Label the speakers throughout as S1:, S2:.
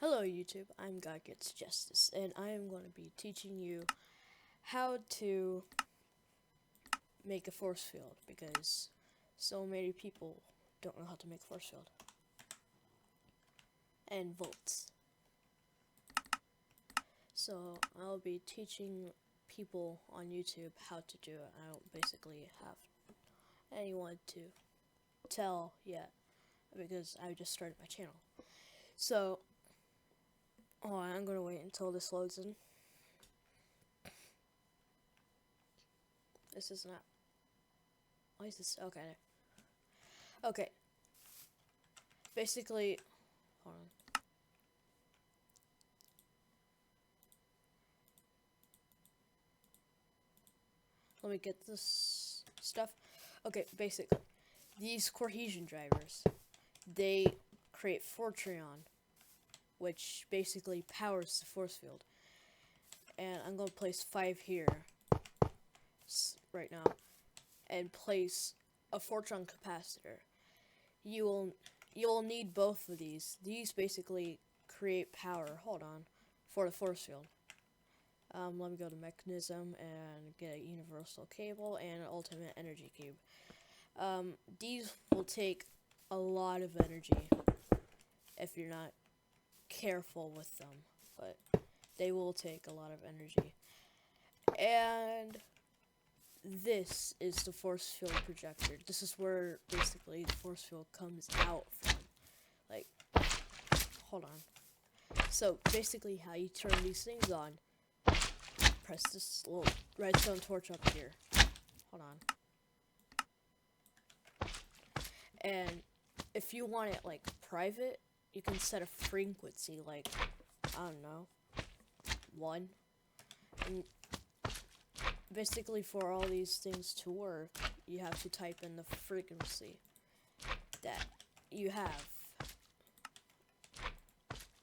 S1: Hello YouTube, I'm God Gets Justice, and I am going to be teaching you how to make a force field, because so many people don't know how to make a force field. And volts. So I'll be teaching people on YouTube how to do it. I don't basically have anyone to tell yet, because I just started my channel. So, I'm going to wait until this loads in. This is not. Why is this? Okay. Okay. Basically, hold on. Let me get this stuff. Okay, basically, these cohesion drivers, they create Fortran, which basically powers the force field. And I'm going to place 5 here right now, and place a Fortran capacitor. You will need both of these. These basically create power. Hold on, for the force field. Let me go to mechanism and get a universal cable and an ultimate energy cube. These will take a lot of energy if you're not careful with them, but they will take a lot of energy. And this is the force field projector. This is where basically the force field comes out from. Like, hold on. So basically how you turn these things on, press this little redstone torch up here. Hold on. And if you want it like private, you can set a frequency like, I don't know, 1. And basically for all these things to work, you have to type in the frequency that you have,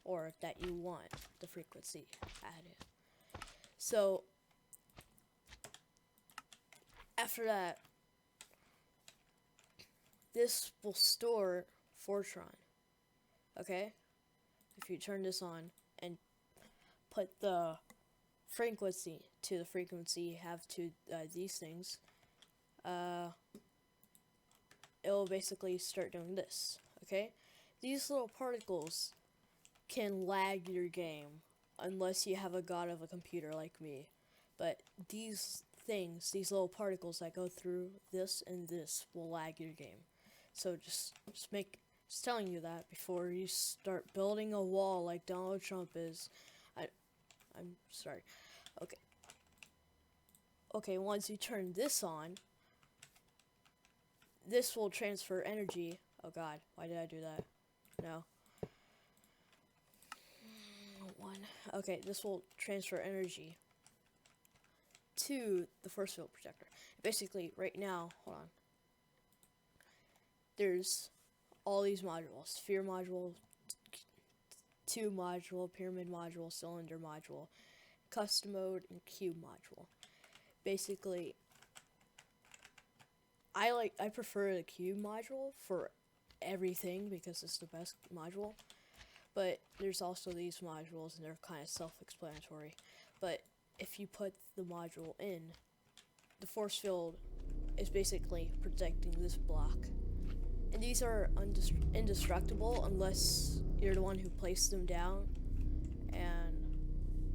S1: or that you want the frequency added. So after that, this will store Fortran. Okay? If you turn this on and put the frequency to the frequency you have to these things, it'll basically start doing this. Okay? These little particles can lag your game unless you have a god of a computer like me. But these things, these little particles that go through this and this, will lag your game. So just telling you that before you start building a wall like Donald Trump is. I'm sorry. Okay. Okay, once you turn this on, this will transfer energy. Oh god, why did I do that? No. Okay, this will transfer energy to the force field projector. Basically, right now, hold on. There's all these modules: sphere module, tube module, pyramid module, cylinder module, custom mode, and cube module. Basically, I prefer the cube module for everything because it's the best module. But there's also these modules, and they're kind of self-explanatory. But if you put the module in, the force field is basically protecting this block. And these are indestructible unless you're the one who placed them down, and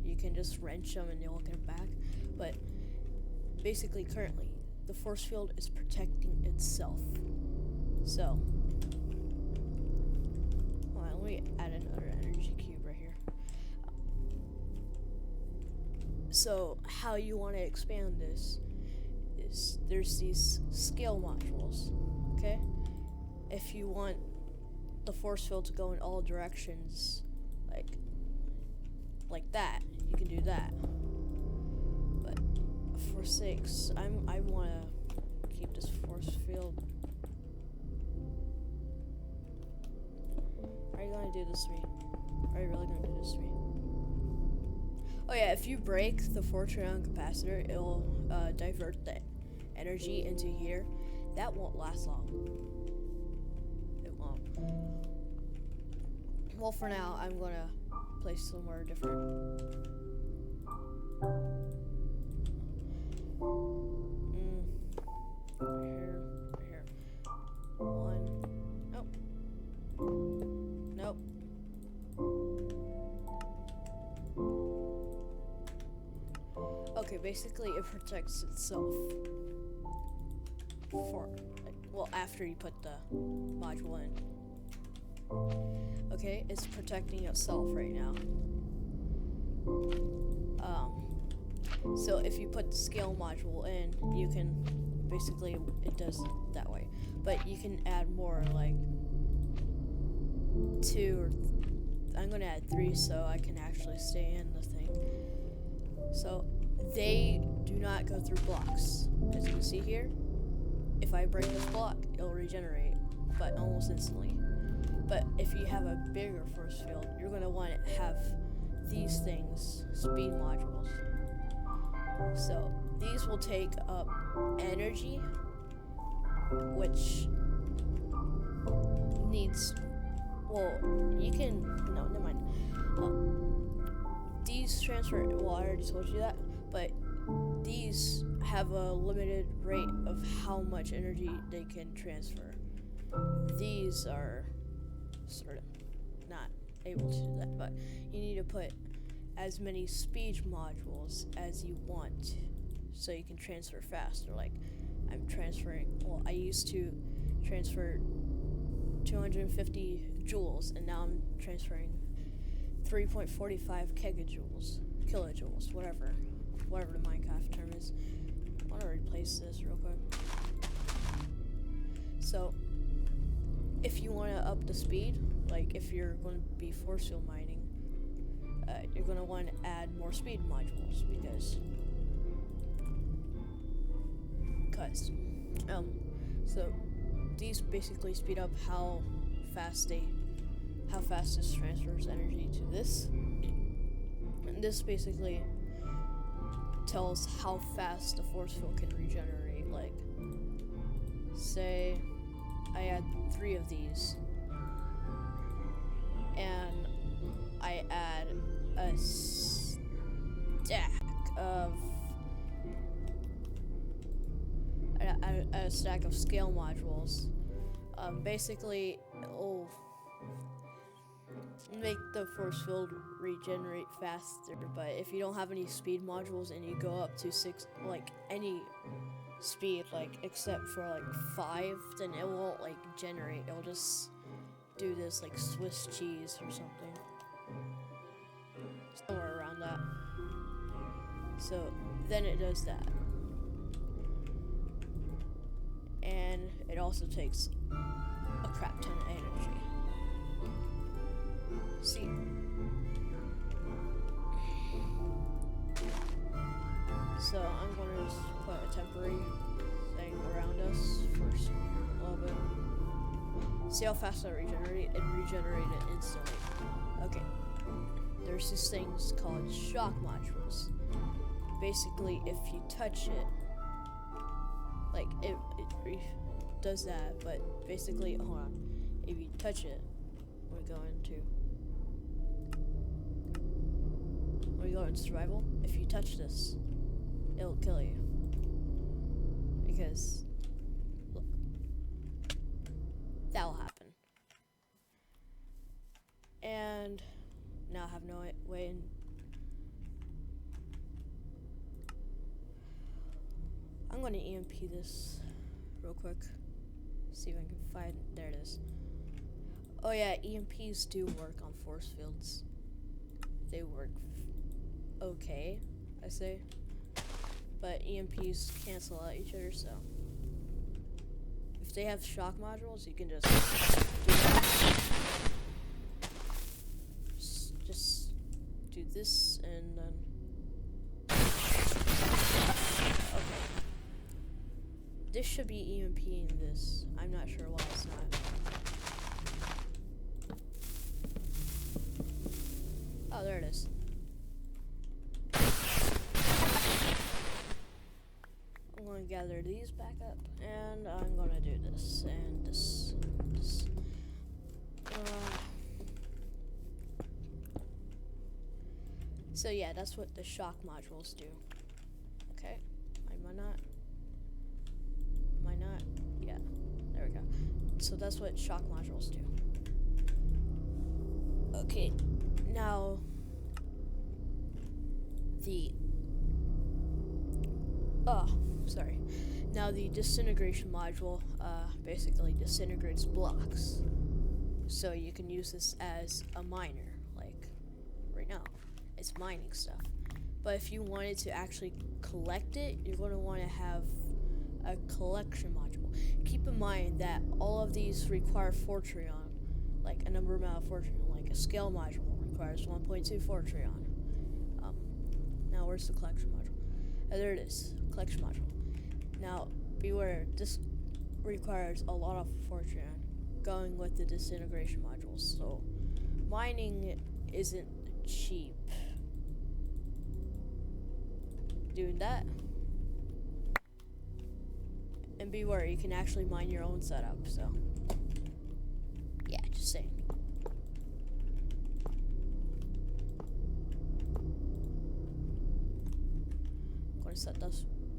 S1: you can just wrench them and they'll get them back. But basically, currently, the force field is protecting itself. So, let me add another energy cube right here. So, how you want to expand this is there's these scale modules, okay? If you want the force field to go in all directions, like that, you can do that. But for sakes, I want to keep this force field. Are you gonna do this to me? Are you really gonna do this to me? Oh yeah, if you break the Fortran capacitor, it'll divert the energy into here. That won't last long. It won't. Well, for now, I'm gonna place somewhere different. Right here, right here. One. Nope. Nope. Okay, basically it protects itself for, well, after you put the module in. Okay, it's protecting itself right now. So if you put the scale module in, you can, basically it does it that way. But you can add more, like 2 or I'm gonna add 3 so I can actually stay in the thing. So they do not go through blocks. As you can see here, if I break this block, it'll regenerate, but almost instantly. But if you have a bigger force field, you're gonna want to have these things, speed modules. So these will take up energy, which needs, well, you can, no, never mind. These transfer, well, I already told you that, but these have a limited rate of how much energy they can transfer. These are sort of not able to do that, but you need to put as many speed modules as you want so you can transfer faster. Like I'm transferring, well, I used to transfer 250 joules and now I'm transferring 3.45 kilojoules, whatever the Minecraft term is. I want to replace this real quick. So if you want to up the speed, like if you're going to be force field mining, you're going to want to add more speed modules because so these basically speed up how fast this transfers energy to this, and this basically tells how fast the force field can regenerate. Like say I add 3 of these and I add a stack of scale modules. Basically it'll make the force field regenerate faster, but if you don't have any speed modules and you go up to 6, like any speed, like except for like 5, then it won't like generate. It'll just do this like Swiss cheese or something, somewhere around that. So then it does that, and it also takes a crap ton of energy. See, so I'm going to just put a temporary thing around us first, a little bit. See how fast I regenerate? It regenerated instantly. Okay, there's these things called shock modules. Basically, if you touch it, like it does that, but basically, hold on, if you touch it, we go into survival. If you touch this, it'll kill you, because look, that'll happen. And now I have no way in. I'm going to EMP this real quick, see if I can find, there it is. Oh yeah, EMPs do work on force fields. They work okay, I say, but EMPs cancel out each other, so if they have shock modules, you can just do that. Just do this and then okay. This should be EMPing this. I'm not sure why it's not. Oh, there it is. I'm going to gather these back up, and I'm going to do this, and this. So yeah, that's what the shock modules do. Okay, am I not? Yeah, there we go. So that's what shock modules do. Okay, now now the disintegration module basically disintegrates blocks. So you can use this as a miner, like right now. It's mining stuff. But if you wanted to actually collect it, you're going to want to have a collection module. Keep in mind that all of these require Fortran, like a number amount of Fortran, like a scale module requires 1.2 Fortran. Now where's the collection module? There it is, collection module. Now beware, this requires a lot of Fortran going with the disintegration modules, so mining isn't cheap. Doing that. And beware, you can actually mine your own setup, so yeah, just saying. I'm gonna set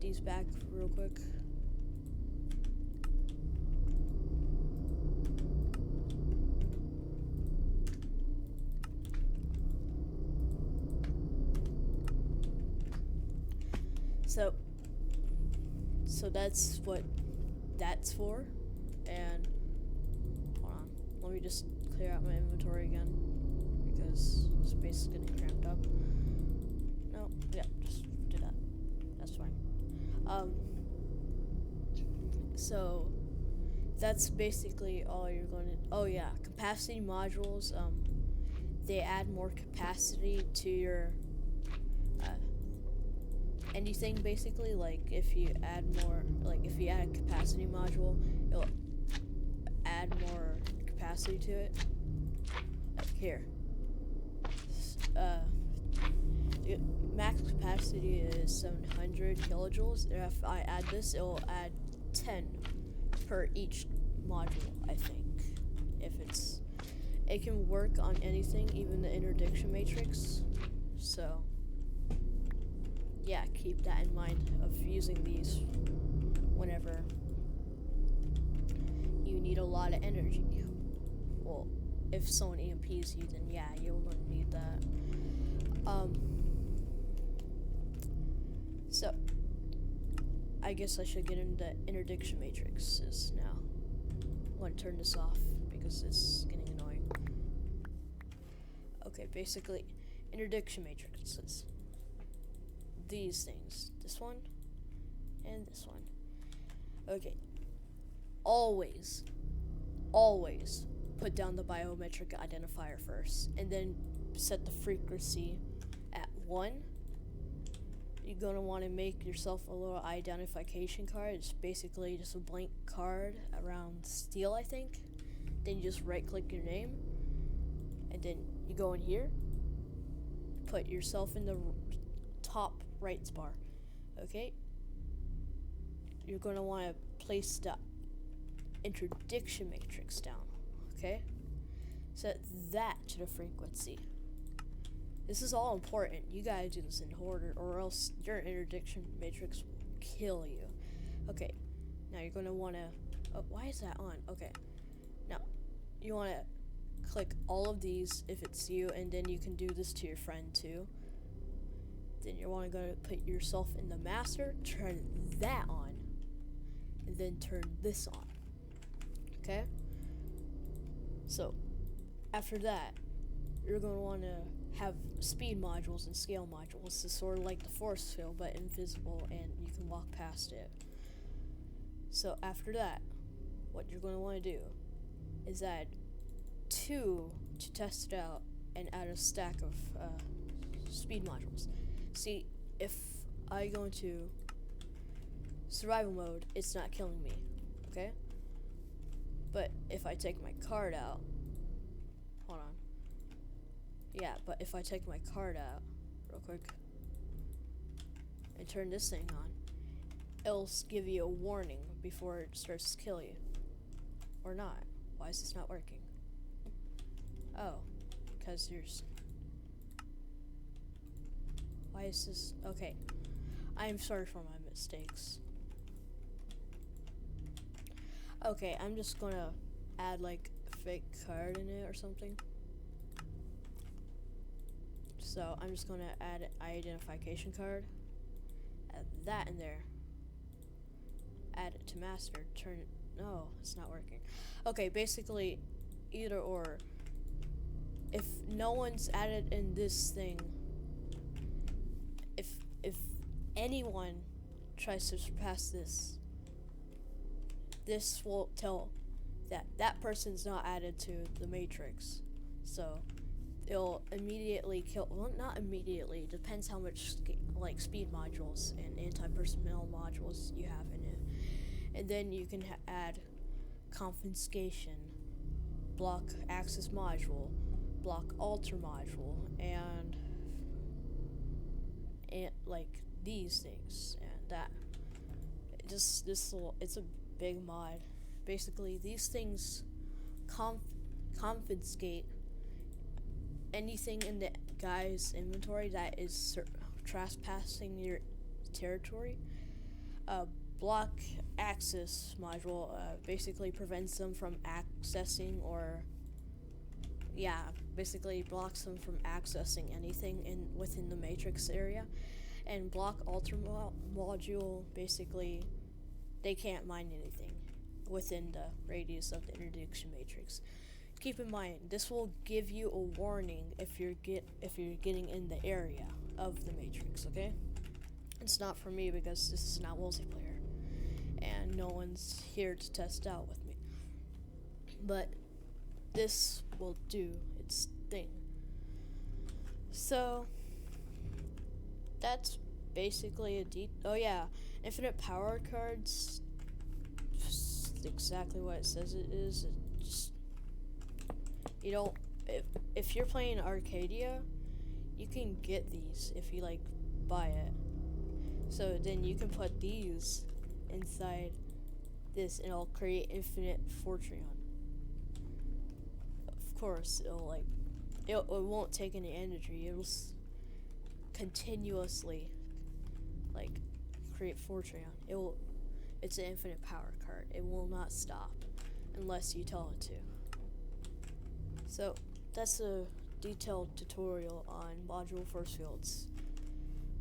S1: these back real quick. So that's what that's for. And hold on, let me just clear out my inventory again because space is getting cramped up. No, yeah, just do that. That's fine. So that's basically all you're going to. Oh yeah, capacity modules. They add more capacity to your anything basically. Like if you add a capacity module, it'll add more capacity to it. Like here, max capacity is 700 kilojoules. If I add this, it'll add 10 per each module, I think. It can work on anything, even the interdiction matrix. So yeah, keep that in mind of using these whenever you need a lot of energy. Well, if someone EMPs you, then yeah, you're gonna need that. So I guess I should get into interdiction matrices now. I'm gonna turn this off because it's getting annoying. Okay, basically, interdiction matrices. These things. This one and this one. Okay. Always put down the biometric identifier first and then set the frequency at 1. You're going to want to make yourself a little identification card. It's basically just a blank card around steel, I think. Then you just right click your name and then you go in here, put yourself in the top right bar. Okay, you're going to want to place the interdiction matrix down. Okay, set that to the frequency. This is all important. You gotta do this in order, or else your interdiction matrix will kill you. Okay, now you're gonna want to. Oh, why is that on? Okay, now you want to click all of these if it's you, and then you can do this to your friend too. Then you want to go put yourself in the master, turn that on, and then turn this on. Okay? So, after that, you're going to want to have speed modules and scale modules. It's sort of like the force field, but invisible, and you can walk past it. So, after that, what you're going to want to do is add 2 to test it out and add a stack of speed modules. See, if I go into survival mode, it's not killing me, okay? But if I take my card out, hold on. Yeah, but if I take my card out, real quick, and turn this thing on, it'll give you a warning before it starts to kill you. Or not. Why is this not working? Oh, because there's... Why is this? Okay. I am sorry for my mistakes. Okay, I'm just gonna add like a fake card in it or something. So I'm just gonna add an identification card. Add that in there. Add it to master. Turn it. No, it's not working. Okay, basically, either or. If no one's added in this thing, if anyone tries to surpass this, this will tell that that person's not added to the matrix. So it'll immediately kill. Well, not immediately. Depends how much like speed modules and anti-personnel modules you have in it. And then you can add confiscation, block access module, block alter module, and like these things and that. It's a big mod. Basically, these things confiscate anything in the guy's inventory that is trespassing your territory. Block access module basically prevents them from accessing, or basically blocks them from accessing anything within the matrix area. And block alter module, basically they can't mine anything within the radius of the interdiction matrix. Keep in mind, this will give you a warning if you're getting in the area of the matrix. Okay, it's not for me because this is not multiplayer, and no one's here to test out with me. But this will do its thing. So that's basically oh yeah, infinite power cards. Just exactly what it says it is. It just, you know, if you're playing Arcadia, you can get these if you like buy it. So then you can put these inside this and it'll create infinite Fortran. Of course, it won't take any energy. It'll continuously like create Fortran. It's an infinite power card. It will not stop unless you tell it to. So that's a detailed tutorial on module force fields.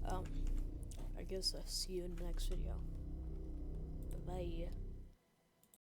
S1: I guess I'll see you in the next video. Bye bye.